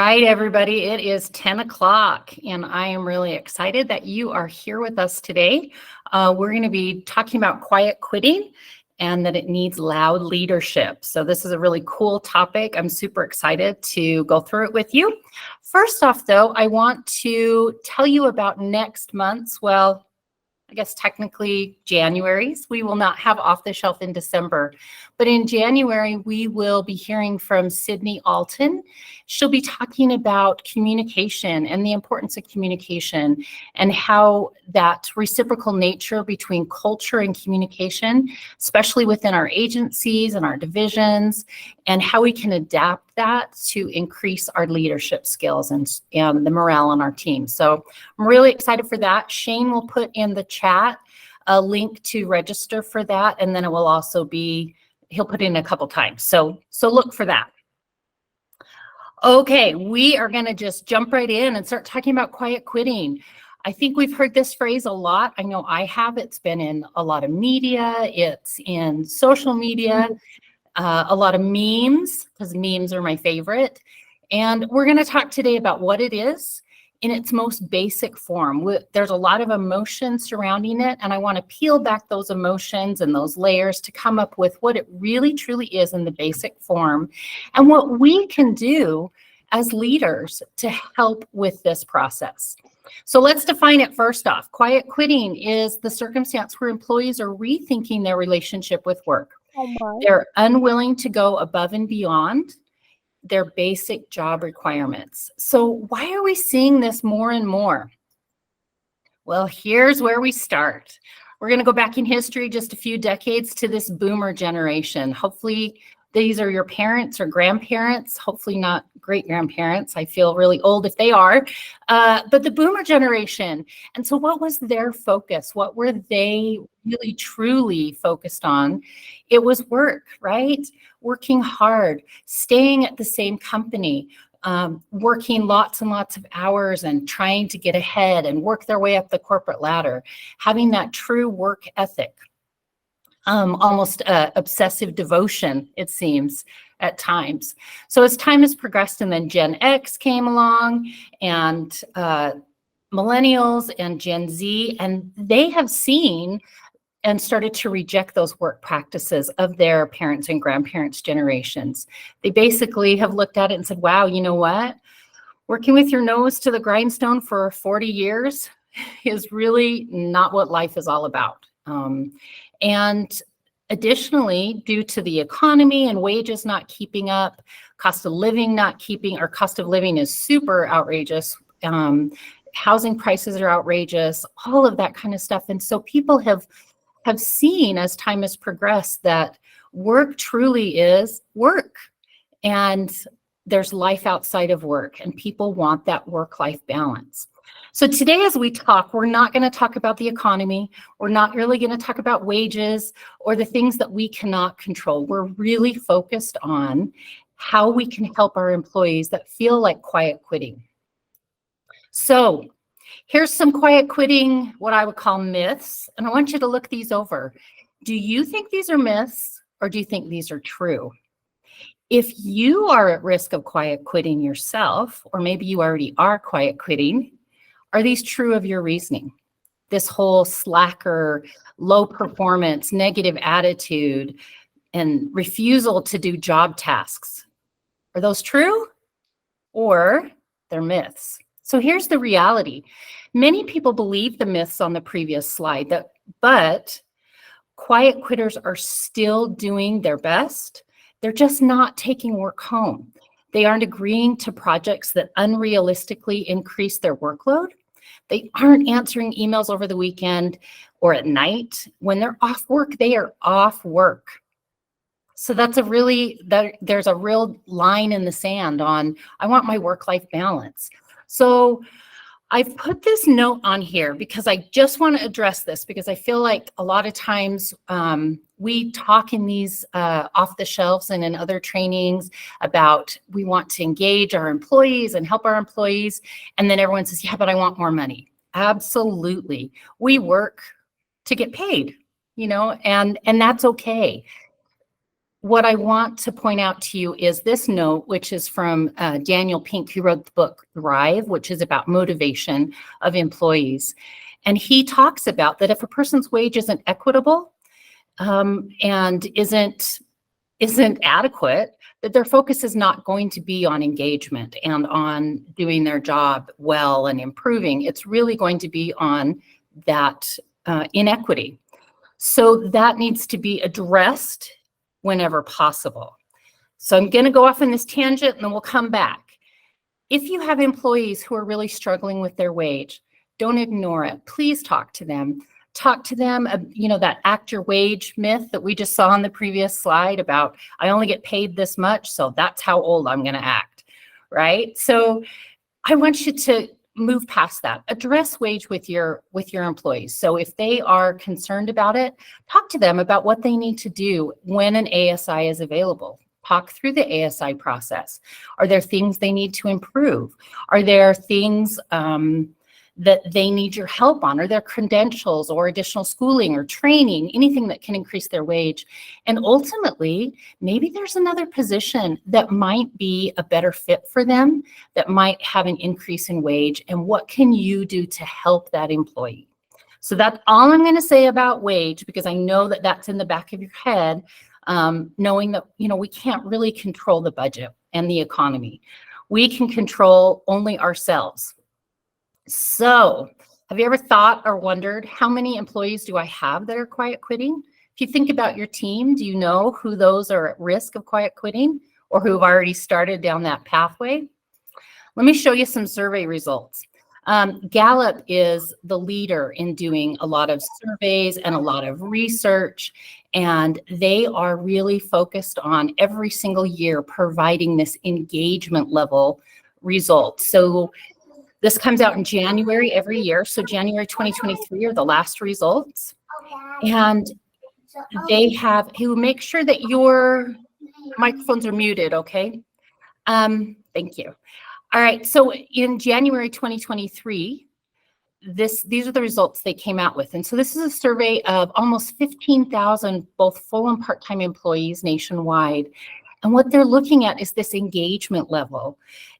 right, everybody, it is 10 o'clock, and I am really excited that you are here with us today. We're going to be talking about quiet quitting and that it needs loud leadership. So this is a really cool topic. I'm super excited to go through it with you. First off, though, I want to tell you about next month's, I guess technically January's. We will not have Off the Shelf in December, but in January, we will be hearing from Sydney Alton. She'll be talking about communication and the importance of communication and how that reciprocal nature between culture and communication, especially within our agencies and our divisions, and how we can adapt that to increase our leadership skills and the morale on our team. So I'm really excited for that. Shane will put in the chat a link to register for that, and then it will also be, he'll put in a couple times. So look for that. Okay, we are gonna just jump right in and start talking about quiet quitting. I think we've heard this phrase a lot. I know I have. It's been in a lot of media. It's in social media, a lot of memes, because memes are my favorite. And we're gonna talk today about what it is in its most basic form. There's a lot of emotion surrounding it, and I want to peel back those emotions and those layers to come up with what it really truly is in the basic form and what we can do as leaders to help with this process. So let's define it first off. Quiet quitting is the circumstance where employees are rethinking their relationship with work. They're unwilling to go above and beyond their basic job requirements. So why are we seeing this more and more? Well, here's where we start. We're going to go back in history just a few decades to this boomer generation. Hopefully these are your parents or grandparents, hopefully not great grandparents. I feel really old if they are, but the boomer generation. And so what was their focus? What were they really truly focused on? It was work, right? Working hard, staying at the same company, working lots and lots of hours and trying to get ahead and work their way up the corporate ladder, having that true work ethic. Almost obsessive devotion, it seems, at times. So as time has progressed and then Gen X came along and millennials and Gen Z, and they have seen and started to reject those work practices of their parents and grandparents' generations. They basically have looked at it and said, wow, you know what? Working with your nose to the grindstone for 40 years is really not what life is all about. And additionally, due to the economy and wages not keeping up, cost of living is super outrageous. Housing prices are outrageous, all of that kind of stuff. And so people have seen as time has progressed that work truly is work. And there's life outside of work, and people want that work-life balance. So today as we talk, we're not going to talk about the economy. We're not really going to talk about wages or the things that we cannot control. We're really focused on how we can help our employees that feel like quiet quitting. So here's some quiet quitting, what I would call myths, and I want you to look these over. Do you think these are myths, or do you think these are true? If you are at risk of quiet quitting yourself, or maybe you already are quiet quitting, are these true of your reasoning? This whole slacker, low performance, negative attitude, and refusal to do job tasks, are those true, or they're myths? So here's the reality. Many people believe the myths on the previous slide, but quiet quitters are still doing their best. They're just not taking work home. They aren't agreeing to projects that unrealistically increase their workload. They aren't answering emails over the weekend or at night. When they're off work, they are off work. So there's a real line in the sand on, I want my work-life balance. So I've put this note on here because I just want to address this, because I feel like a lot of times we talk in these off the shelves and in other trainings about we want to engage our employees and help our employees. And then everyone says, yeah, but I want more money. Absolutely. We work to get paid, and that's okay. what I want to point out to you is this note, which is from Daniel Pink, who wrote the book Thrive, which is about motivation of employees. And he talks about that if a person's wage isn't equitable and isn't adequate, that their focus is not going to be on engagement and on doing their job well and improving. It's really going to be on that inequity. So that needs to be addressed whenever possible. So I'm going to go off on this tangent and then we'll come back. If you have employees who are really struggling with their wage, don't ignore it. Please talk to them. Talk to them, that act your wage myth that we just saw on the previous slide about, I only get paid this much, so that's how old I'm going to act, right? So I want you to move past that. Address wage with your employees. So if they are concerned about it, talk to them about what they need to do when an ASI is available. Talk through the ASI process. Are there things they need to improve? Are there things that they need your help on? Are there credentials or additional schooling or training, anything that can increase their wage? And ultimately, maybe there's another position that might be a better fit for them, that might have an increase in wage, and what can you do to help that employee? So that's all I'm going to say about wage, because I know that that's in the back of your head, knowing that, we can't really control the budget and the economy. We can control only ourselves. So have you ever thought or wondered, how many employees do I have that are quiet quitting? If you think about your team, do you know who those are at risk of quiet quitting or who have already started down that pathway? Let me show you some survey results. Gallup is the leader in doing a lot of surveys and a lot of research, and they are really focused on every single year providing this engagement level result. So this comes out in January every year. So January 2023 are the last results. And he'll make sure that your microphones are muted, okay? Thank you. All right, so in January 2023, these are the results they came out with. And so this is a survey of almost 15,000 both full and part-time employees nationwide. And what they're looking at is this engagement level.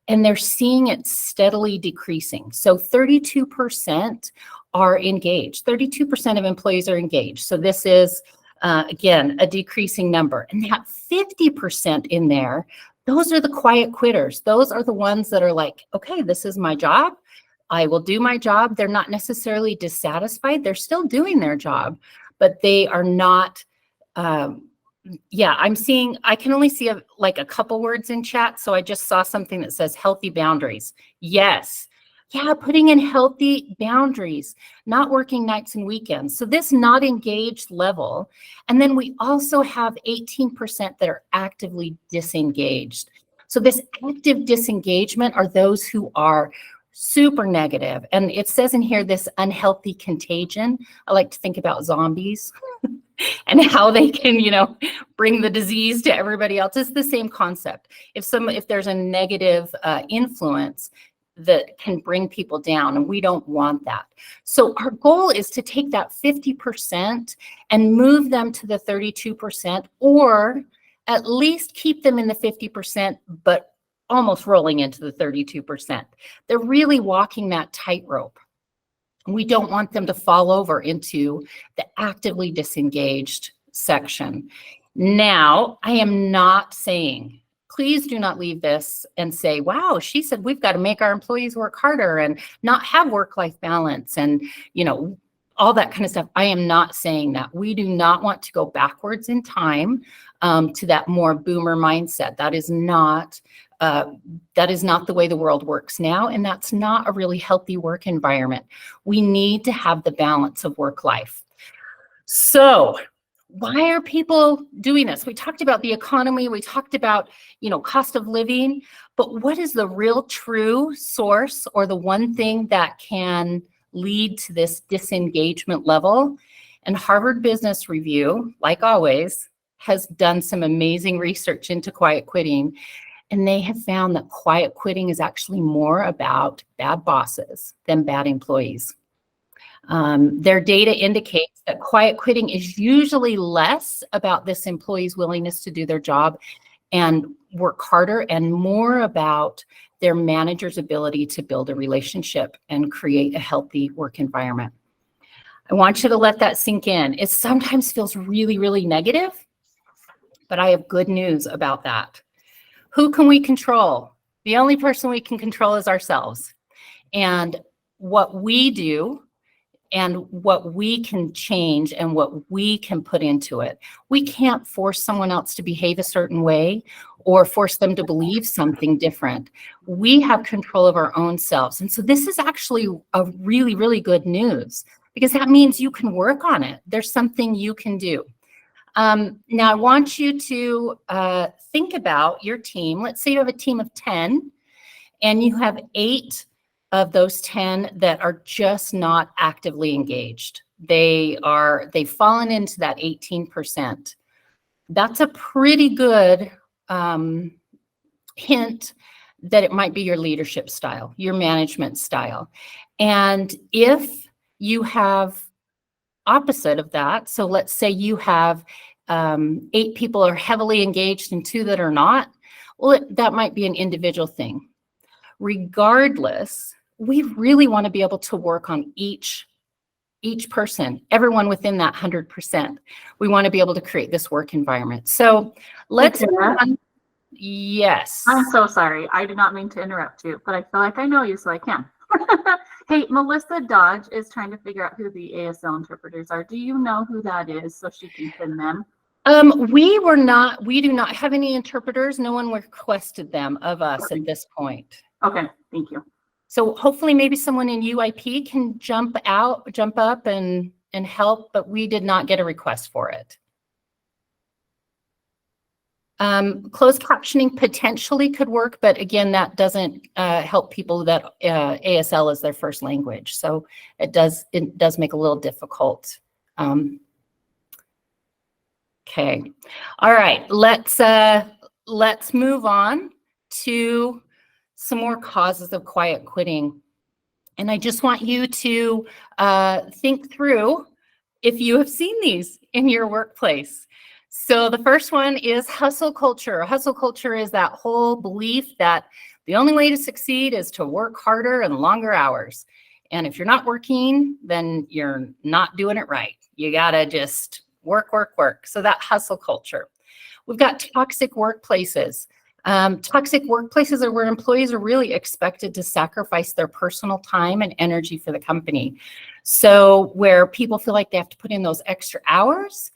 And they're seeing it steadily decreasing. So 32% are engaged. 32% of employees are engaged. So this is, again, a decreasing number. And that 50% in there, those are the quiet quitters. Those are the ones that are like, okay, this is my job. I will do my job. They're not necessarily dissatisfied. They're still doing their job, but they are not, I can only see a couple words in chat. So I just saw something that says healthy boundaries. Yes. Yeah, putting in healthy boundaries, not working nights and weekends. So this not engaged level. And then we also have 18% that are actively disengaged. So this active disengagement are those who are super negative. And it says in here, this unhealthy contagion. I like to think about zombies and how they can, bring the disease to everybody else. It's the same concept. If there's a negative influence that can bring people down, and we don't want that. So our goal is to take that 50% and move them to the 32%, or at least keep them in the 50%, but almost rolling into the 32%. They're really walking that tightrope. We don't want them to fall over into the actively disengaged section. Now, I am not saying, please do not leave this and say, wow, she said we've got to make our employees work harder and not have work-life balance and, all that kind of stuff. I am not saying that. We do not want to go backwards in time to that more boomer mindset. That is not the way the world works now, and that's not a really healthy work environment. We need to have the balance of work-life. So why are people doing this? We talked about the economy, we talked about, cost of living, but what is the real true source, or the one thing that can lead to this disengagement level? And Harvard Business Review, like always, has done some amazing research into quiet quitting. And they have found that quiet quitting is actually more about bad bosses than bad employees. Their data indicates that quiet quitting is usually less about this employee's willingness to do their job and work harder and more about their manager's ability to build a relationship and create a healthy work environment. I want you to let that sink in. It sometimes feels really, really negative, but I have good news about that. Who can we control? The only person we can control is ourselves. And what we do and what we can change and what we can put into it. We can't force someone else to behave a certain way or force them to believe something different. We have control of our own selves. And so this is actually a really, really good news because that means you can work on it. There's something you can do. Now I want you to think about your team. Let's say you have a team of 10 and you have 8 of those 10 that are just not actively engaged. They've fallen into that 18%. That's a pretty good hint that it might be your leadership style, your management style. And if you have opposite of that, so let's say you have 8 people are heavily engaged and 2 that are not, well, that might be an individual thing. Regardless, we really want to be able to work on each person, everyone within that 100%. We want to be able to create this work environment. So let's move on. Yes. I'm so sorry. I did not mean to interrupt you, but I feel like I know you, so I can. Hey, Melissa Dodge is trying to figure out who the ASL interpreters are. Do you know who that is so she can pin them? We do not have any interpreters. No one requested them of us at this point. Okay, thank you. So hopefully maybe someone in UIP can jump up and help, but we did not get a request for it. Closed captioning potentially could work, but again, that doesn't help people that ASL is their first language. So it does make a little difficult. Okay, all right, let's move on to some more causes of quiet quitting. And I just want you to think through if you have seen these in your workplace. So the first one is hustle culture. Hustle culture is that whole belief that the only way to succeed is to work harder and longer hours. And if you're not working, then you're not doing it right. You gotta just work, work, work. So that hustle culture. We've got toxic workplaces. Toxic workplaces are where employees are really expected to sacrifice their personal time and energy for the company. So where people feel like they have to put in those extra hours,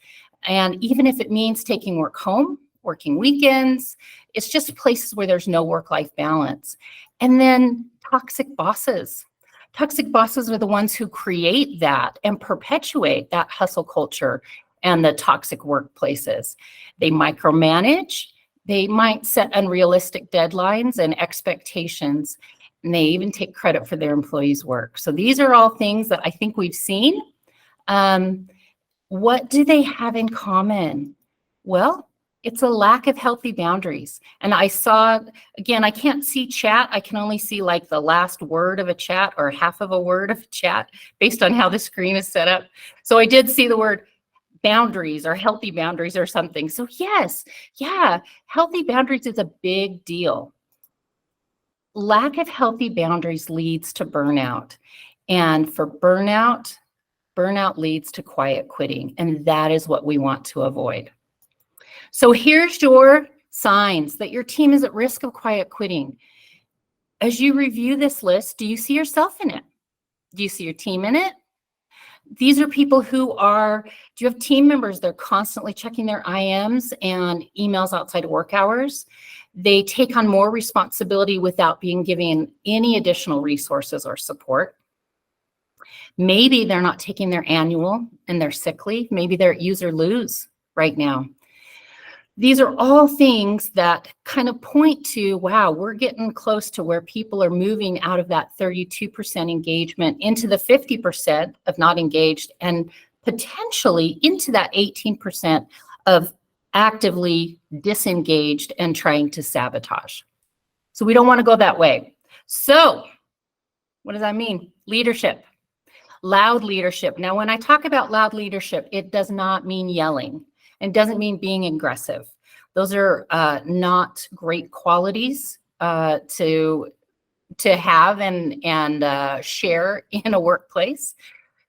and even if it means taking work home, working weekends, it's just places where there's no work-life balance. And then toxic bosses. Toxic bosses are the ones who create that and perpetuate that hustle culture and the toxic workplaces. They micromanage. They might set unrealistic deadlines and expectations, and they even take credit for their employees' work. So these are all things that I think we've seen. What do they have in common? Well, it's a lack of healthy boundaries. And I saw, again, I can't see chat. I can only see like the last word of a chat or half of a word of a chat based on how the screen is set up. So I did see the word boundaries or healthy boundaries or something. So yes, yeah, healthy boundaries is a big deal. Lack of healthy boundaries leads to burnout. And for burnout leads to quiet quitting. And that is what we want to avoid. So here's your signs that your team is at risk of quiet quitting. As you review this list, do you see yourself in it? Do you see your team in it? These are people who do you have team members? They're constantly checking their IMs and emails outside of work hours. They take on more responsibility without being given any additional resources or support. Maybe they're not taking their annual and their sick leave. Maybe they're at use or lose right now. These are all things that kind of point to, wow, we're getting close to where people are moving out of that 32% engagement into the 50% of not engaged and potentially into that 18% of actively disengaged and trying to sabotage. So we don't want to go that way. So what does that mean? Leadership. Loud leadership. Now, when I talk about loud leadership, it does not mean yelling and doesn't mean being aggressive. Those are not great qualities to have and share in a workplace.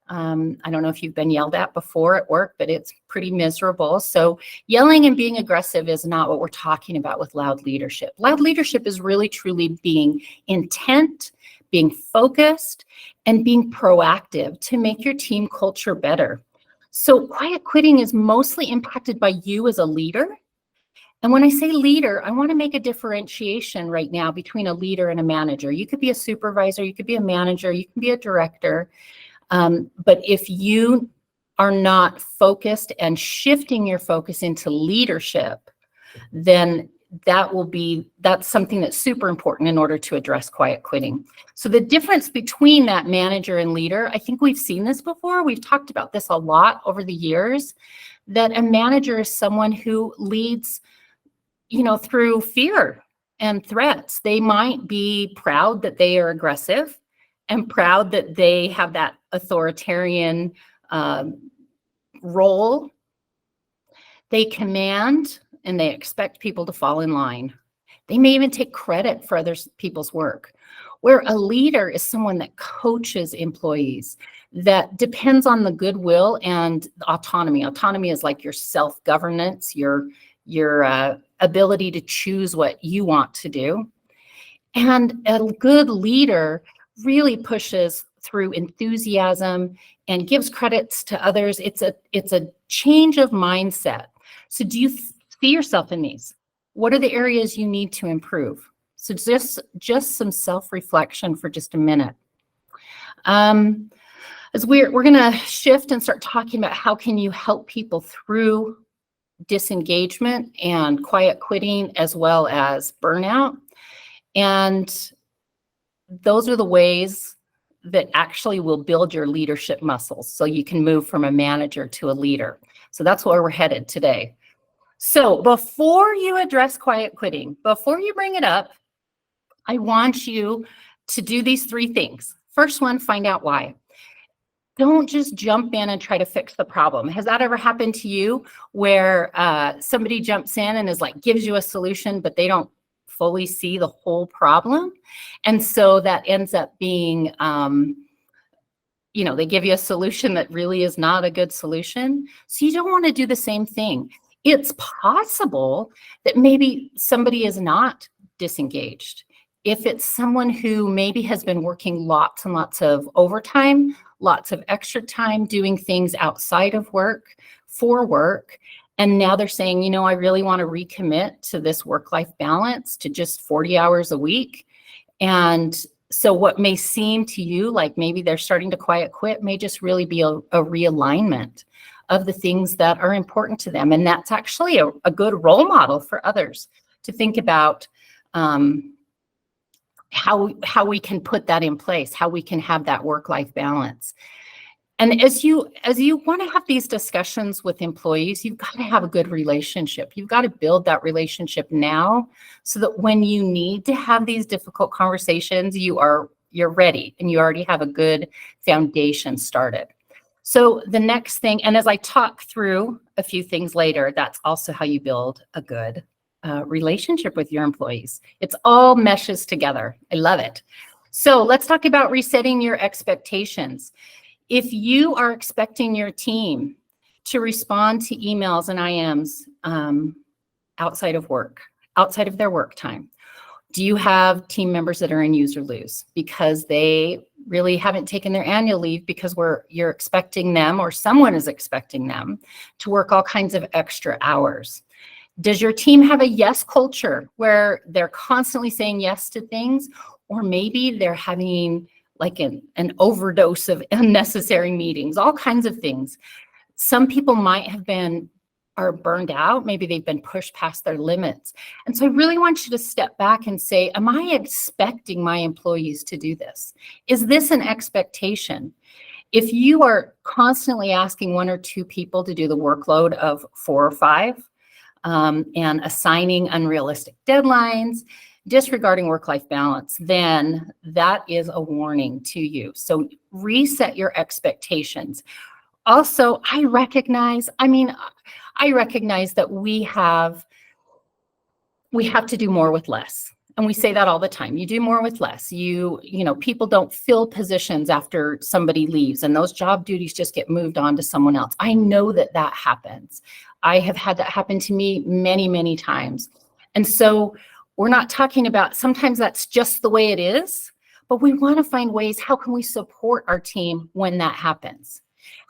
I don't know if you've been yelled at before at work, but it's pretty miserable. So yelling and being aggressive is not what we're talking about with loud leadership. Loud leadership is really truly being intent, being focused, and being proactive to make your team culture better. So quiet quitting is mostly impacted by you as a leader. And when I say leader, I want to make a differentiation right now between a leader and a manager. You could be a supervisor, you could be a manager, you can be a director. But if you are not focused and shifting your focus into leadership, then that's something that's super important in order to address quiet quitting. So the difference between that manager and leader, I think we've seen this before. We've talked about this a lot over the years, that a manager is someone who leads, through fear and threats. They might be proud that they are aggressive and proud that they have that authoritarian role. They command and they expect people to fall in line. They may even take credit for other people's work. Where a leader is someone that coaches employees, that depends on the goodwill and autonomy. Autonomy is like your self-governance, your ability to choose what you want to do. And a good leader really pushes through enthusiasm and gives credits to others. It's a change of mindset. So do you see yourself in these? What are the areas you need to improve? So just some self-reflection for just a minute. As we're going to shift and start talking about how can you help people through disengagement and quiet quitting as well as burnout. And those are the ways that actually will build your leadership muscles so you can move from a manager to a leader. So that's where we're headed today. So before you address quiet quitting, before you bring it up, I want you to do these three things. First one, find out why. Don't just jump in and try to fix the problem. Has that ever happened to you where somebody jumps in and is like, gives you a solution, but they don't fully see the whole problem? And so that ends up being, they give you a solution that really is not a good solution. So you don't want to do the same thing. It's possible that maybe somebody is not disengaged. If it's someone who maybe has been working lots and lots of overtime, lots of extra time doing things outside of work for work, and now they're saying, I really want to recommit to this work-life balance to just 40 hours a week. And so what may seem to you like maybe they're starting to quiet quit may just really be a realignment of the things that are important to them. And that's actually a good role model for others to think about how we can put that in place, how we can have that work-life balance. And as you want to have these discussions with employees, you've got to have a good relationship. You've got to build that relationship now so that when you need to have these difficult conversations, you're ready and you already have a good foundation started. So the next thing, and as I talk through a few things later, that's also how you build a good relationship with your employees. It's all meshes together. I love it. So let's talk about resetting your expectations. If you are expecting your team to respond to emails and IMs outside of work, outside of their work time, do you have team members that are in use or lose because they really haven't taken their annual leave because you're expecting them or someone is expecting them to work all kinds of extra hours? Does your team have a yes culture where they're constantly saying yes to things, or maybe they're having like an overdose of unnecessary meetings, all kinds of things? Some people might are burned out. Maybe they've been pushed past their limits. And so I really want you to step back and say, am I expecting my employees to do this? Is this an expectation? If you are constantly asking one or two people to do the workload of 4 or 5, and assigning unrealistic deadlines, disregarding work-life balance, then that is a warning to you. So reset your expectations. Also, I recognize that we have to do more with less. And we say that all the time. You do more with less. You know, people don't fill positions after somebody leaves, and those job duties just get moved on to someone else. I know that happens. I have had that happen to me many, many times. And so we're not talking about, sometimes that's just the way it is, but we want to find ways, how can we support our team when that happens?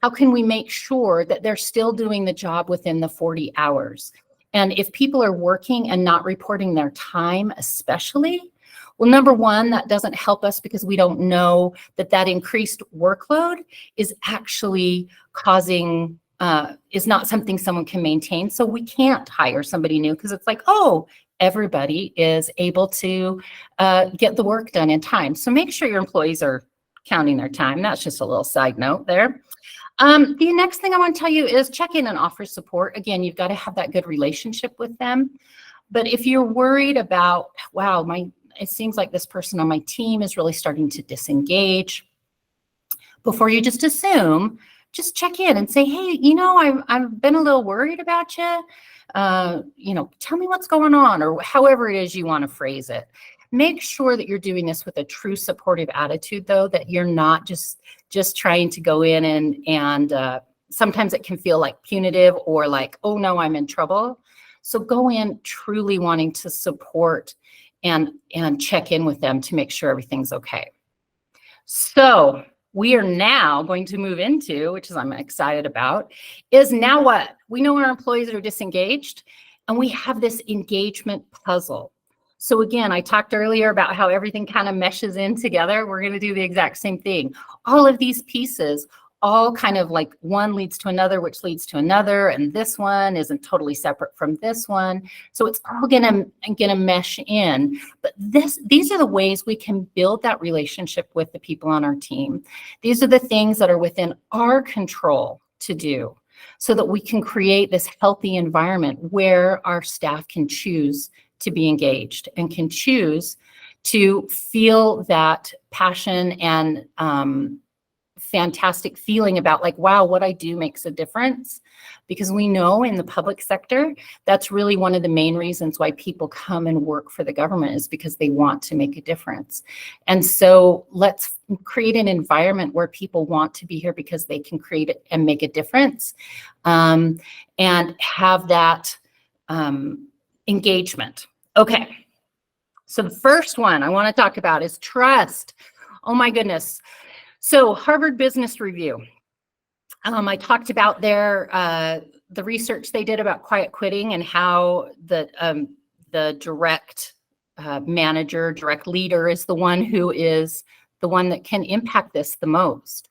How can we make sure that they're still doing the job within the 40 hours? And if people are working and not reporting their time, especially, well, number one, that doesn't help us because we don't know that increased workload is actually causing, is not something someone can maintain. So we can't hire somebody new because it's like, oh, everybody is able to get the work done in time. So make sure your employees are counting their time. That's just a little side note there. The next thing I want to tell you is check in and offer support. Again, you've got to have that good relationship with them. But if you're worried about, wow, it seems like this person on my team is really starting to disengage, before you just assume, just check in and say, hey, you know, I've been a little worried about you. You know, tell me what's going on, or however it is you want to phrase it. Make sure that you're doing this with a true supportive attitude, though, that you're not just trying to go in and sometimes it can feel like punitive or like, oh no, I'm in trouble. So go in truly wanting to support and check in with them to make sure everything's okay. So we are now going to move into, which is I'm excited about, is now what? We know our employees are disengaged, and we have this engagement puzzle. So again, I talked earlier about how everything kind of meshes in together. We're going to do the exact same thing. All of these pieces, all kind of like one leads to another, which leads to another, and this one isn't totally separate from this one. So it's all gonna mesh in. But these are the ways we can build that relationship with the people on our team. These are the things that are within our control to do, so that we can create this healthy environment where our staff can choose to be engaged and can choose to feel that passion and fantastic feeling about like, wow, what I do makes a difference. Because we know in the public sector, that's really one of the main reasons why people come and work for the government, is because they want to make a difference. And so let's create an environment where people want to be here because they can create it and make a difference, and have that engagement. Okay, so the first one I want to talk about is trust. Oh my goodness. So Harvard Business Review, I talked about the research they did about quiet quitting and how the direct manager, direct leader is the one that can impact this the most.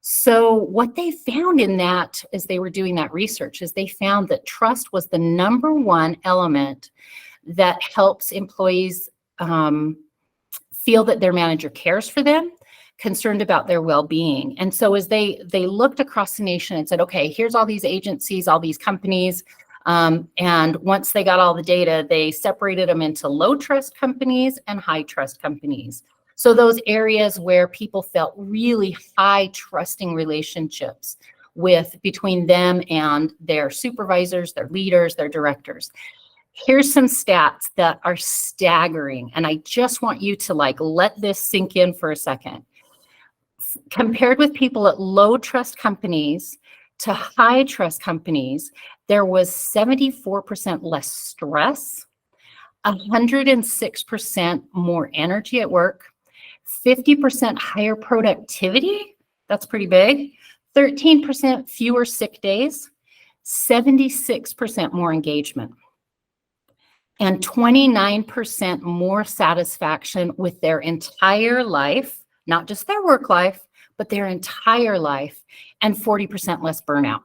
So what they found in that, as they were doing that research, is they found that trust was the number one element that helps employees feel that their manager cares for them, concerned about their well-being. And so as they looked across the nation and said, okay, here's all these agencies, all these companies, and once they got all the data, they separated them into low trust companies and high trust companies. So those areas where people felt really high trusting relationships between them and their supervisors, their leaders, their directors. Here's some stats that are staggering, and I just want you to let this sink in for a second. Compared with people at low trust companies to high trust companies, there was 74% less stress, 106% more energy at work, 50% higher productivity, that's pretty big, 13% fewer sick days, 76% more engagement, and 29% more satisfaction with their entire life, not just their work life, but their entire life, and 40% less burnout.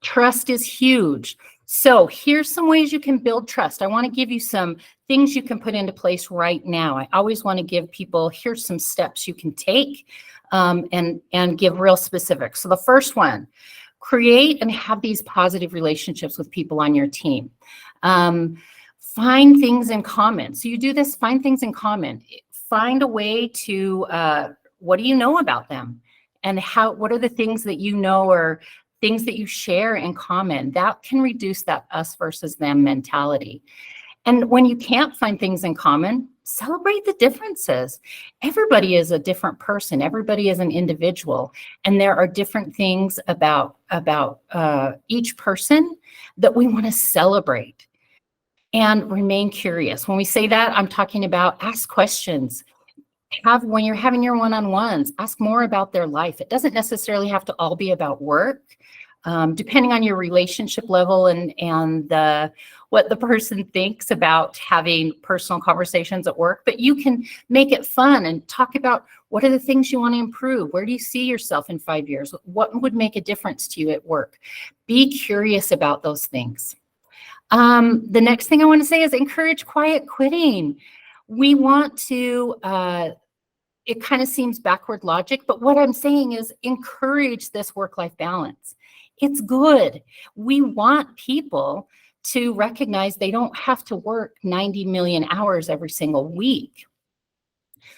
Trust is huge. So here's some ways you can build trust. I want to give you some things you can put into place right now. I always want to give people, here's some steps you can take, and give real specifics. So the first one, create and have these positive relationships with people on your team. Find things in common. So you do this, find things in common. Find a way to what do you know about them? And what are the things that you know or things that you share in common? That can reduce that us versus them mentality. And when you can't find things in common, celebrate the differences. Everybody is a different person. Everybody is an individual. And there are different things about each person that we want to celebrate. And remain curious. When we say that, I'm talking about ask questions. When you're having your one-on-ones, ask more about their life. It doesn't necessarily have to all be about work. Depending on your relationship level and what the person thinks about having personal conversations at work, but you can make it fun and talk about what are the things you want to improve? Where do you see yourself in 5 years? What would make a difference to you at work? Be curious about those things. The next thing I want to say is encourage quiet quitting. We want to, it kind of seems backward logic, but what I'm saying is encourage this work-life balance. It's good. We want people to recognize they don't have to work 90 million hours every single week.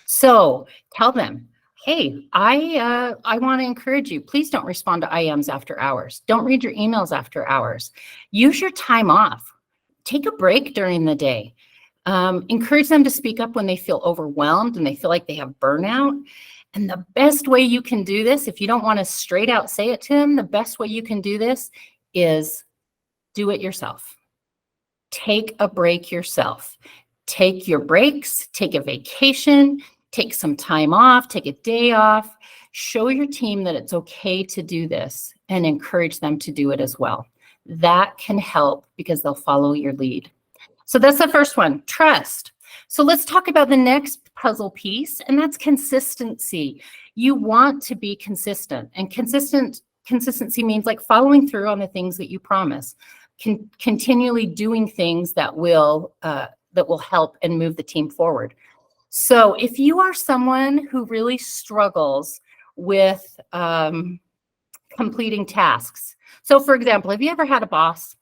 So tell them, hey, I want to encourage you. Please don't respond to IMs after hours. Don't read your emails after hours. Use your time off. Take a break during the day. Encourage them to speak up when they feel overwhelmed and they feel like they have burnout. And the best way you can do this, if you don't want to straight out say it to them, the best way you can do this is do it yourself. Take a break yourself. Take your breaks, take a vacation, take some time off, take a day off. Show your team that it's okay to do this and encourage them to do it as well. That can help because they'll follow your lead. So that's the first one, trust. So let's talk about the next puzzle piece, and that's consistency. You want to be consistent, and consistency means like following through on the things that you promise, continually doing things that will help and move the team forward. So if you are someone who really struggles with completing tasks, so for example, have you ever had a boss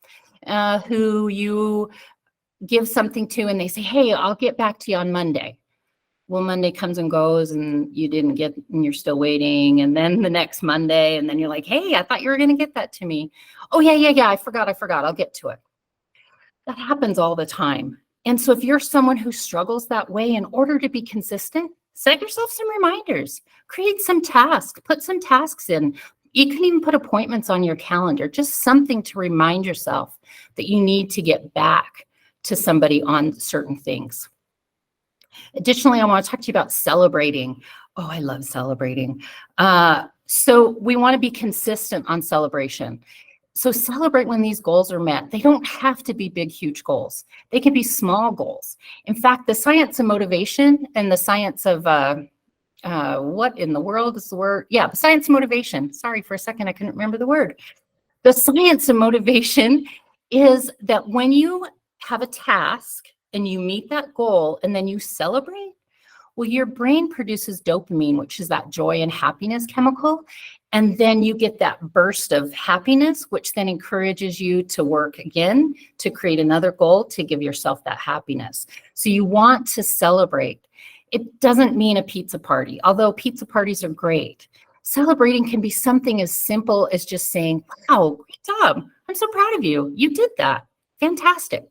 who you give something to and they say, hey, I'll get back to you on Monday. Well, Monday comes and goes and you didn't get, and you're still waiting. And then the next Monday, and then you're like, hey, I thought you were going to get that to me. Oh, yeah, I forgot. I'll get to it. That happens all the time. And so if you're someone who struggles that way, in order to be consistent, set yourself some reminders, create some tasks, put some tasks in. You can even put appointments on your calendar, just something to remind yourself that you need to get back to somebody on certain things. Additionally, I want to talk to you about celebrating. Oh, I love celebrating. So we want to be consistent on celebration. So celebrate when these goals are met. They don't have to be big, huge goals. They can be small goals. In fact, the science of motivation and the science of what in the world is the word? Yeah, the science of motivation. Sorry, for a second, I couldn't remember the word. The science of motivation is that when you have a task and you meet that goal and then you celebrate, well, your brain produces dopamine, which is that joy and happiness chemical. And then you get that burst of happiness, which then encourages you to work again, to create another goal, to give yourself that happiness. So you want to celebrate. It doesn't mean a pizza party, although pizza parties are great. Celebrating can be something as simple as just saying, wow, great job. I'm so proud of you. You did that. Fantastic.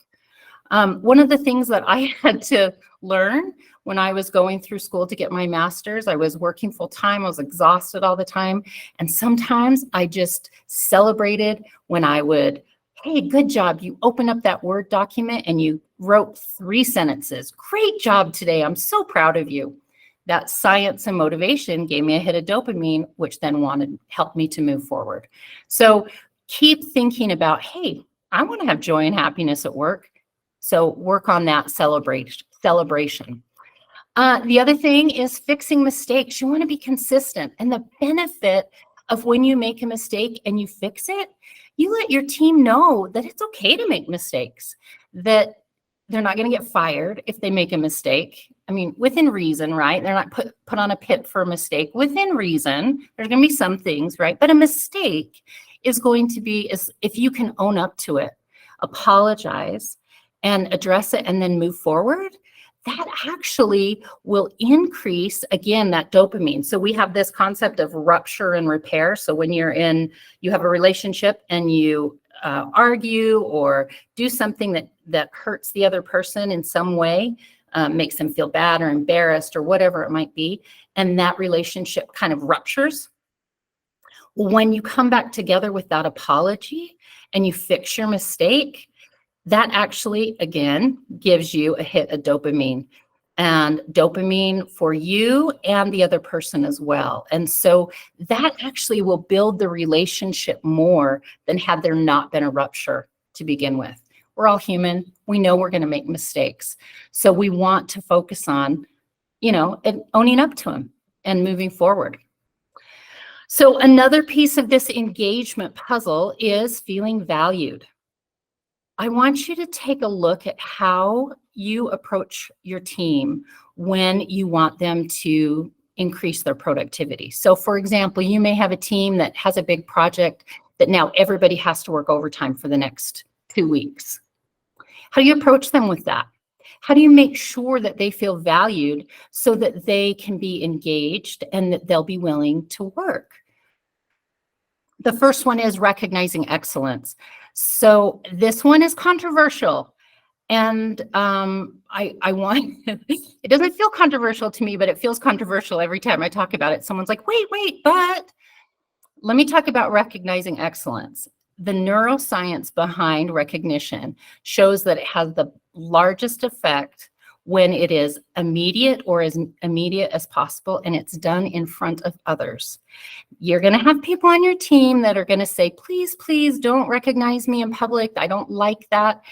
One of the things that I had to learn when I was going through school to get my master's, I was working full time, I was exhausted all the time. And sometimes I just celebrated when I would, hey, good job. You open up that Word document and you wrote 3 sentences. Great job today. I'm so proud of you. That science and motivation gave me a hit of dopamine, which then helped me to move forward. So keep thinking about, hey, I want to have joy and happiness at work. So work on that celebration. The other thing is fixing mistakes. You want to be consistent. And the benefit of when you make a mistake and you fix it, you let your team know that it's okay to make mistakes, that they're not going to get fired if they make a mistake. I mean, within reason, right? They're not put on a pit for a mistake. Within reason, there's going to be some things, right? But a mistake is going to be, if you can own up to it, apologize, and address it and then move forward, that actually will increase, again, that dopamine. So we have this concept of rupture and repair. So when you have a relationship and you argue or do something that hurts the other person in some way, makes them feel bad or embarrassed or whatever it might be, and that relationship kind of ruptures. When you come back together with that apology and you fix your mistake, that actually, again, gives you a hit of dopamine, and dopamine for you and the other person as well. And so that actually will build the relationship more than had there not been a rupture to begin with. We're all human. We know we're going to make mistakes. So we want to focus on, and owning up to them and moving forward. So another piece of this engagement puzzle is feeling valued. I want you to take a look at how you approach your team when you want them to increase their productivity. So for example, you may have a team that has a big project that now everybody has to work overtime for the next 2 weeks. How do you approach them with that? How do you make sure that they feel valued so that they can be engaged and that they'll be willing to work? The first one is recognizing excellence. So this one is controversial. And I want, it doesn't feel controversial to me, but it feels controversial every time I talk about it. Someone's like, wait, but let me talk about recognizing excellence. The neuroscience behind recognition shows that it has the largest effect when it is immediate or as immediate as possible, and it's done in front of others. You're going to have people on your team that are going to say, please don't recognize me in public. I don't like that.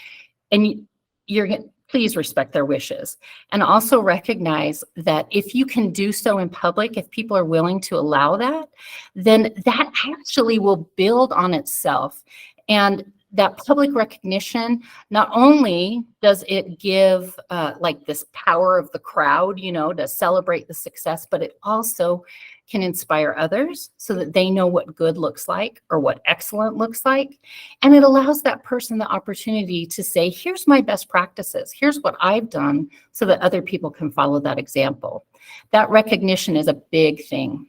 And you're going to please respect their wishes. And also recognize that if you can do so in public, if people are willing to allow that, then that actually will build on itself. And that public recognition, not only does it give like this power of the crowd, to celebrate the success, but it also can inspire others so that they know what good looks like or what excellent looks like. And it allows that person the opportunity to say, here's my best practices. Here's what I've done so that other people can follow that example. That recognition is a big thing.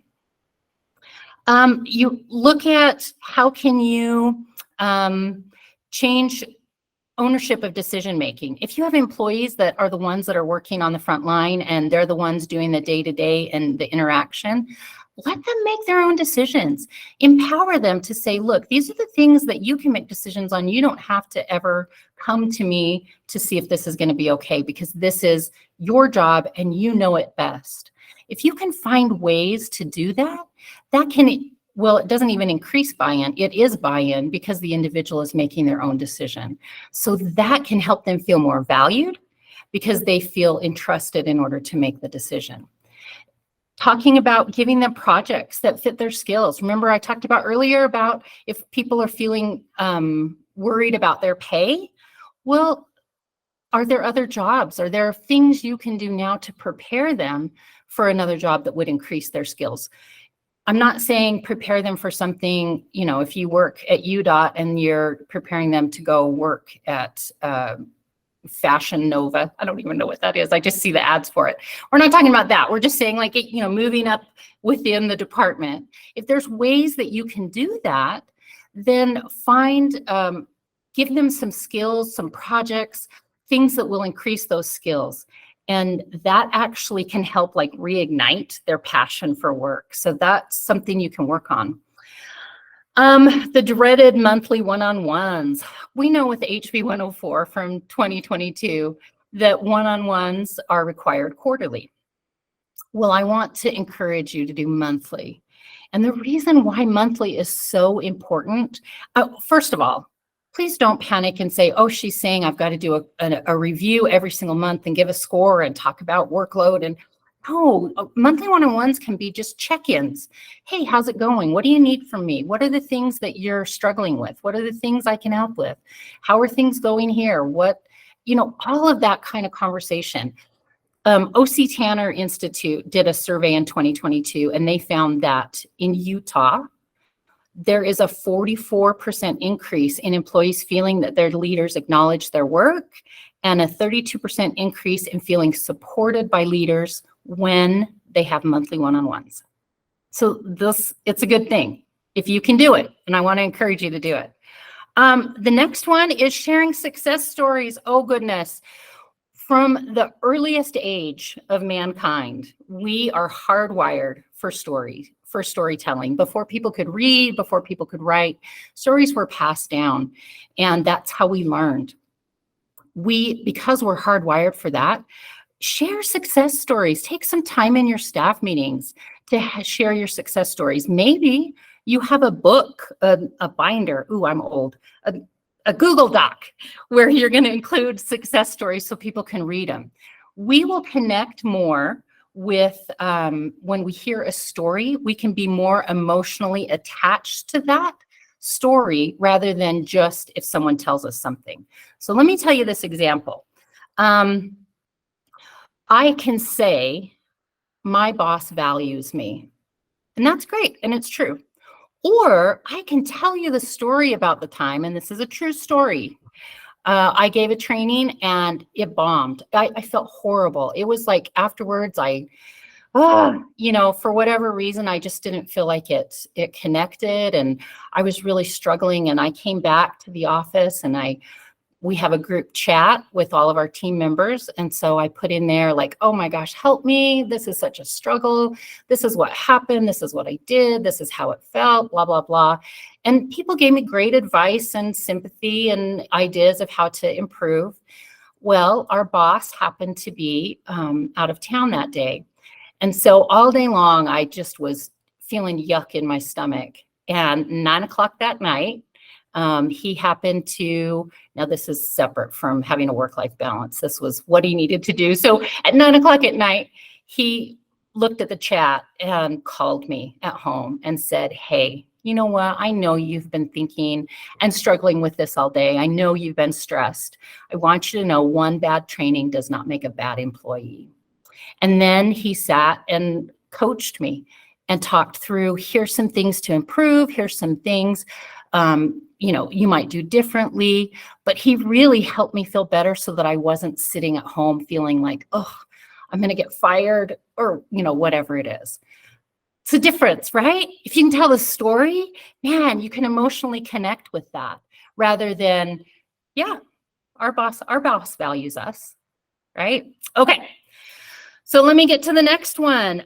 You look at how can you change ownership of decision making. If you have employees that are the ones that are working on the front line and they're the ones doing the day-to-day and the interaction, let them make their own decisions. Empower them to say, look, these are the things that you can make decisions on. You don't have to ever come to me to see if this is going to be okay, because this is your job and you know it best. If you can find ways to do that, that can, well, it doesn't even increase buy-in. It is buy-in because the individual is making their own decision. So that can help them feel more valued because they feel entrusted in order to make the decision. Talking about giving them projects that fit their skills. Remember I talked about earlier about if people are feeling worried about their pay? Well, are there other jobs? Are there things you can do now to prepare them for another job that would increase their skills? I'm not saying prepare them for something, if you work at UDOT and you're preparing them to go work at Fashion Nova. I don't even know what that is. I just see the ads for it. We're not talking about that. We're just saying like, moving up within the department. If there's ways that you can do that, then give them some skills, some projects, things that will increase those skills. And that actually can help like reignite their passion for work. So that's something you can work on. The dreaded monthly one-on-ones. We know with HB 104 from 2022 that one-on-ones are required quarterly. Well, I want to encourage you to do monthly. And the reason why monthly is so important, first of all, please don't panic and say, oh, she's saying I've got to do a review every single month and give a score and talk about workload. And no, monthly one-on-ones can be just check-ins. Hey, how's it going? What do you need from me? What are the things that you're struggling with? What are the things I can help with? How are things going here? All of that kind of conversation. OC Tanner Institute did a survey in 2022, and they found that in Utah, There is a 44% increase in employees feeling that their leaders acknowledge their work, and a 32% increase in feeling supported by leaders when they have monthly one-on-ones. So it's a good thing if you can do it, and I want to encourage you to do it. The next one is sharing success stories. Oh goodness. From the earliest age of mankind, we are hardwired for storytelling. Before people could read, before people could write, stories were passed down, and that's how we learned. Because we're hardwired for that, share success stories. Take some time in your staff meetings to share your success stories. Maybe you have a book, a binder. Ooh, I'm old. A Google Doc where you're going to include success stories so people can read them. We will connect more with, when we hear a story, we can be more emotionally attached to that story rather than just if someone tells us something. So let me tell you this example. I can say, my boss values me, and that's great, and it's true. Or I can tell you the story about the time, and this is a true story. I gave a training and it bombed. I felt horrible. It was like afterwards, for whatever reason, I just didn't feel like it connected, and I was really struggling. And I came back to the office, and we have a group chat with all of our team members. And so I put in there like, oh my gosh, help me. This is such a struggle. This is what happened. This is what I did. This is how it felt, blah, blah, blah. And people gave me great advice and sympathy and ideas of how to improve. Well, our boss happened to be out of town that day. And so all day long, I just was feeling yuck in my stomach. And 9 o'clock that night, he happened to, now this is separate from having a work-life balance. This was what he needed to do. So at 9 o'clock at night, he looked at the chat and called me at home and said, hey, you know what? I know you've been thinking and struggling with this all day. I know you've been stressed. I want you to know one bad training does not make a bad employee. And then he sat and coached me and talked through, here's some things to improve. Here's some things you might do differently, but he really helped me feel better so that I wasn't sitting at home feeling like, oh, I'm going to get fired or, whatever it is. It's a difference, right? If you can tell the story, man, you can emotionally connect with that rather than, yeah, our boss values us, right? Okay. So let me get to the next one.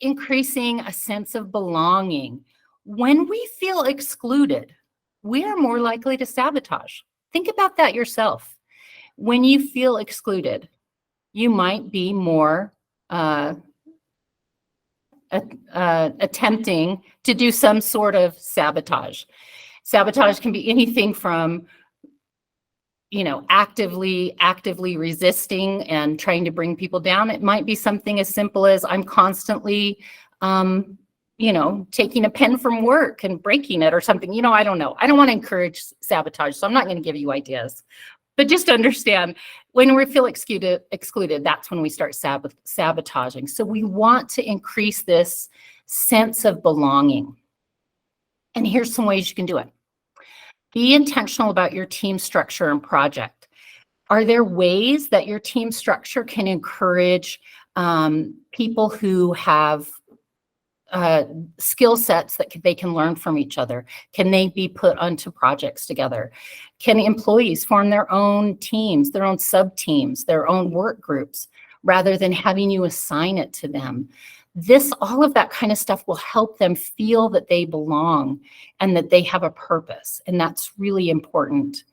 Increasing a sense of belonging. When we feel excluded, we are more likely to sabotage. Think about that yourself. When you feel excluded, you might be more attempting to do some sort of sabotage. Sabotage can be anything from, actively resisting and trying to bring people down. It might be something as simple as I'm constantly taking a pen from work and breaking it or something. I don't know. I don't want to encourage sabotage, so I'm not going to give you ideas. But just understand, when we feel excluded, that's when we start sabotaging. So we want to increase this sense of belonging. And here's some ways you can do it. Be intentional about your team structure and project. Are there ways that your team structure can encourage people who have skill sets that they can learn from each other? Can they be put onto projects together? Can employees form their own teams, their own sub-teams, their own work groups, rather than having you assign it to them? All of that kind of stuff will help them feel that they belong and that they have a purpose, and that's really important.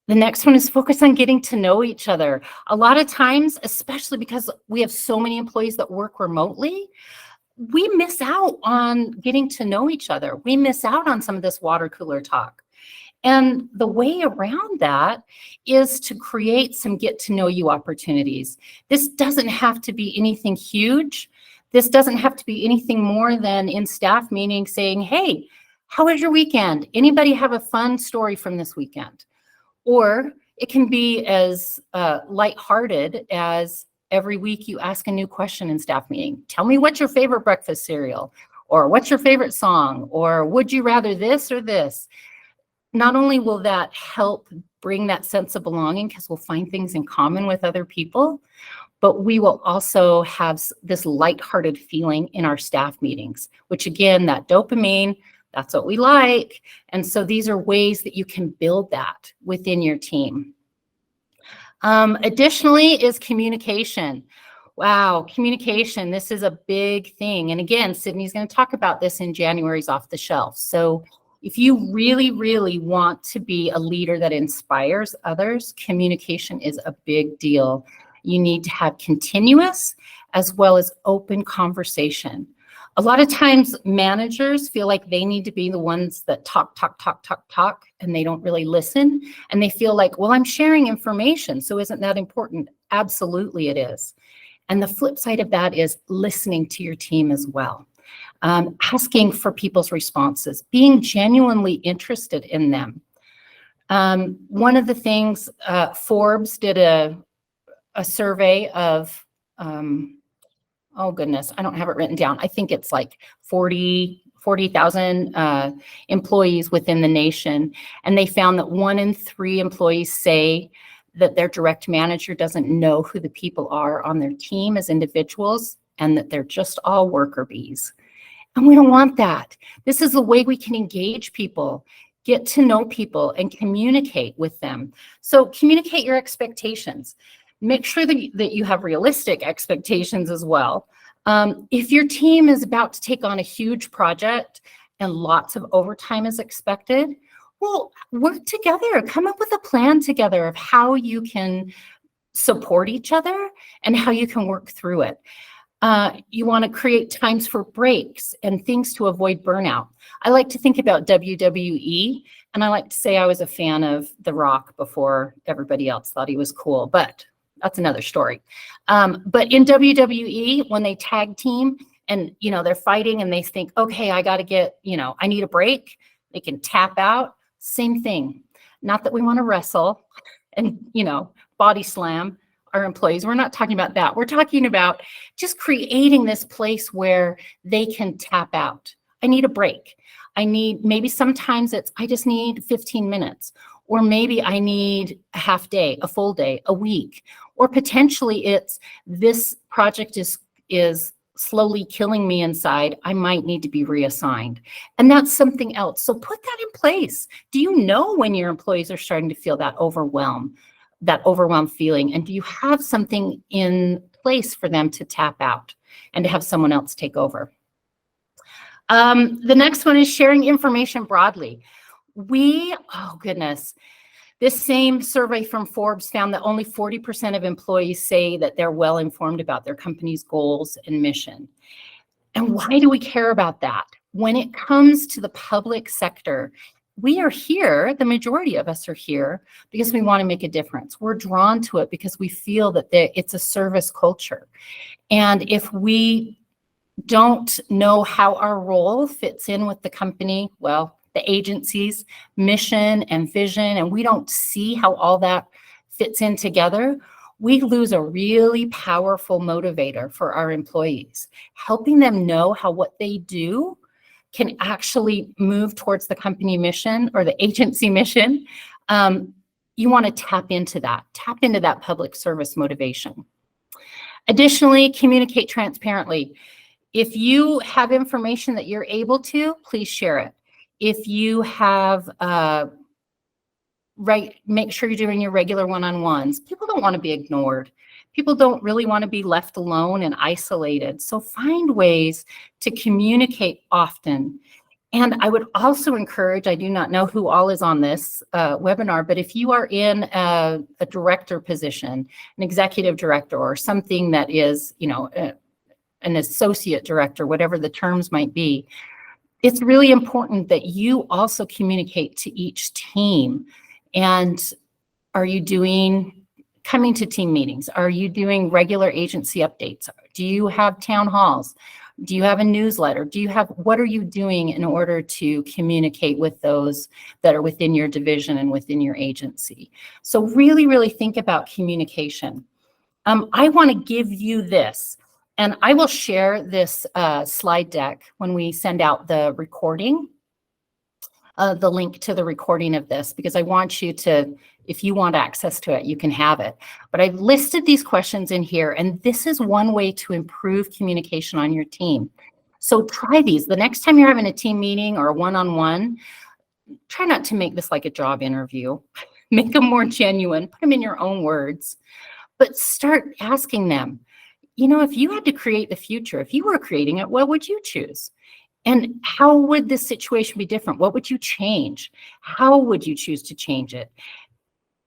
The next one is focus on getting to know each other. A lot of times, especially because we have so many employees that work remotely, we miss out on getting to know each other. We miss out on some of this water cooler talk. And the way around that is to create some get to know you opportunities. This doesn't have to be anything huge. This doesn't have to be anything more than in staff meeting saying, hey, how was your weekend? Anybody have a fun story from this weekend? Or it can be as lighthearted as every week you ask a new question in staff meeting. Tell me what's your favorite breakfast cereal, or what's your favorite song, or would you rather this or this? Not only will that help bring that sense of belonging because we'll find things in common with other people, but we will also have this lighthearted feeling in our staff meetings, which again, that dopamine, that's what we like. And so these are ways that you can build that within your team. Additionally is communication. Wow, communication, this is a big thing. And again, Sydney's going to talk about this in January's Off the Shelf. So if you really, really want to be a leader that inspires others, communication is a big deal. You need to have continuous as well as open conversation. A lot of times managers feel like they need to be the ones that talk, and they don't really listen. And they feel like, well, I'm sharing information, so isn't that important? Absolutely it is. And the flip side of that is listening to your team as well. Asking for people's responses, being genuinely interested in them. One of the things, Forbes did a survey of, oh goodness, I don't have it written down. I think it's like 40,000 employees within the nation. And they found that 1 in 3 employees say that their direct manager doesn't know who the people are on their team as individuals, and that they're just all worker bees. And we don't want that. This is the way we can engage people, get to know people, and communicate with them. So communicate your expectations. Make sure that you have realistic expectations as well. If your team is about to take on a huge project and lots of overtime is expected, well, work together, come up with a plan together of how you can support each other and how you can work through it. You want to create times for breaks and things to avoid burnout. I like to think about WWE, and I like to say I was a fan of The Rock before everybody else thought he was cool, but that's another story. But in WWE, when they tag team and, they're fighting and they think, okay, I got to get, I need a break, they can tap out. Same thing. Not that we want to wrestle and, body slam our employees. We're not talking about that. We're talking about just creating this place where they can tap out. I need a break. Maybe sometimes I just need 15 minutes, or maybe I need a half day, a full day, a week, or potentially it's this project is slowly killing me inside. I might need to be reassigned. And that's something else. So put that in place. Do you know when your employees are starting to feel that overwhelmed feeling? And do you have something in place for them to tap out and to have someone else take over? The next one is sharing information broadly. Oh goodness, this same survey from Forbes found that only 40% of employees say that they're well informed about their company's goals and mission. And why do we care about that? When it comes to the public sector, we are here, the majority of us are here because we want to make a difference. We're drawn to it because we feel that it's a service culture. And if we don't know how our role fits in with the company, the agency's mission and vision, and we don't see how all that fits in together, we lose a really powerful motivator for our employees. Helping them know how what they do can actually move towards the company mission or the agency mission. You want to tap into that public service motivation. Additionally, communicate transparently. If you have information that you're able to, please share it. If you have, make sure you're doing your regular one-on-ones. People don't want to be ignored. People don't really want to be left alone and isolated. So find ways to communicate often. And I would also encourage, I do not know who all is on this webinar, but if you are in a director position, an executive director, or something that is, an associate director, whatever the terms might be, it's really important that you also communicate to each team. And are you coming to team meetings? Are you doing regular agency updates? Do you have town halls? Do you have a newsletter? What are you doing in order to communicate with those that are within your division and within your agency? So really, really think about communication. I want to give you this. And I will share this slide deck when we send out the recording, the link to the recording of this, because I want you to, if you want access to it, you can have it. But I've listed these questions in here, and this is one way to improve communication on your team. So try these. The next time you're having a team meeting or a one-on-one, try not to make this like a job interview. Make them more genuine, put them in your own words, but start asking them, you know, if you had to create the future, if you were creating it, what would you choose? And how would this situation be different? What would you change? How would you choose to change it?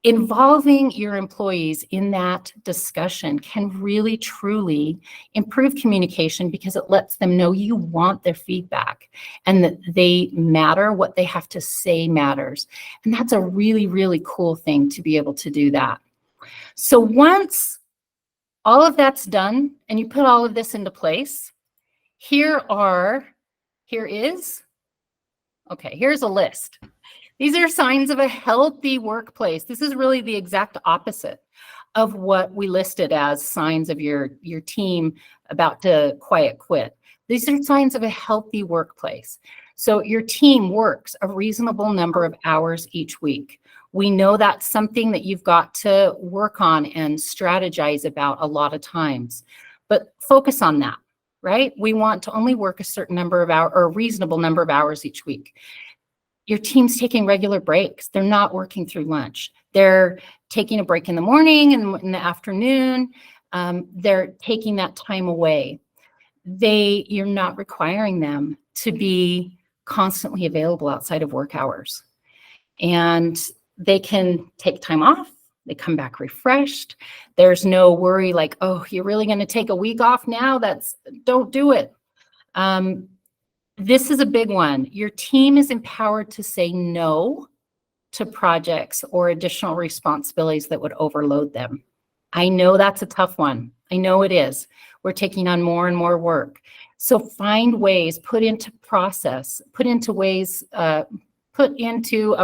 Involving your employees in that discussion can really, truly improve communication, because it lets them know you want their feedback and that they matter. What they have to say matters. And that's a really, really cool thing to be able to do that. So once all of that's done and you put all of this into place, here's a list. These are signs of a healthy workplace. This is really the exact opposite of what we listed as signs of your team about to quiet quit. These are signs of a healthy workplace. So your team works a reasonable number of hours each week. We know that's something that you've got to work on and strategize about a lot of times, but focus on that, right? We want to only work a certain number of hours, or a reasonable number of hours each week. Your team's taking regular breaks. They're not working through lunch. They're taking a break in the morning and in the afternoon. They're taking that time away. You're not requiring them to be constantly available outside of work hours. And they can take time off. They come back refreshed. There's no worry like, oh, you're really going to take a week off now? Don't do it. This is a big one. Your team is empowered to say no to projects or additional responsibilities that would overload them. I know that's a tough one. I know it is. We're taking on more and more work. So find ways, put into a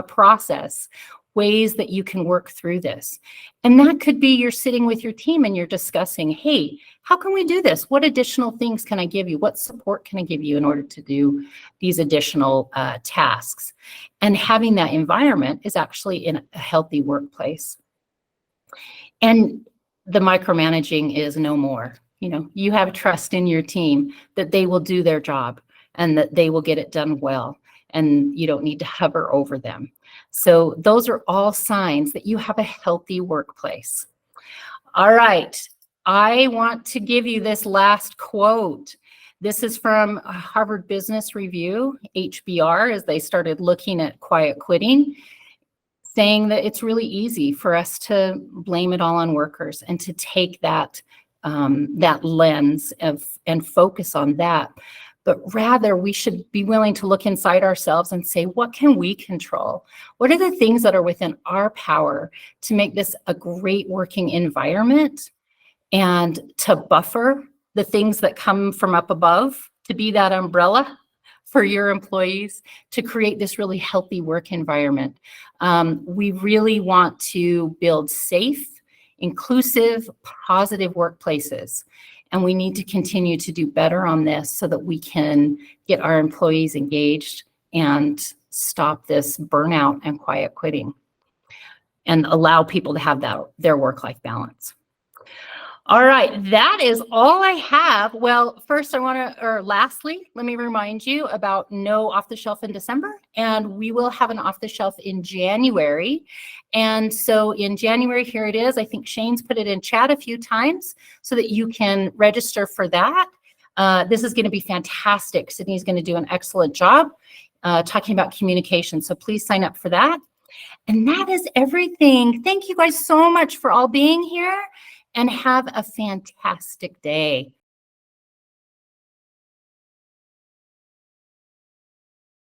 process ways that you can work through this. And that could be you're sitting with your team and you're discussing, hey, how can we do this? What additional things can I give you? What support can I give you in order to do these additional tasks? And having that environment is actually in a healthy workplace. And the micromanaging is no more. You know, you have trust in your team that they will do their job and that they will get it done well, and you don't need to hover over them. So those are all signs that you have a healthy workplace. All right, I want to give you this last quote. This is from Harvard Business Review, HBR, as they started looking at quiet quitting, saying that it's really easy for us to blame it all on workers and to take that lens and focus on that. But rather, we should be willing to look inside ourselves and say, what can we control? What are the things that are within our power to make this a great working environment and to buffer the things that come from up above, to be that umbrella for your employees, to create this really healthy work environment? We really want to build safe, inclusive, positive workplaces. And we need to continue to do better on this so that we can get our employees engaged and stop this burnout and quiet quitting and allow people to have their work-life balance. All right, that is all I have. Well, first lastly, let me remind you about no off the shelf in December, and we will have an off the shelf in January. And so in January, here it is. I think Shane's put it in chat a few times so that you can register for that. This is going to be fantastic. Sydney's going to do an excellent job talking about communication. So please sign up for that. And that is everything. Thank you guys so much for all being here, and have a fantastic day.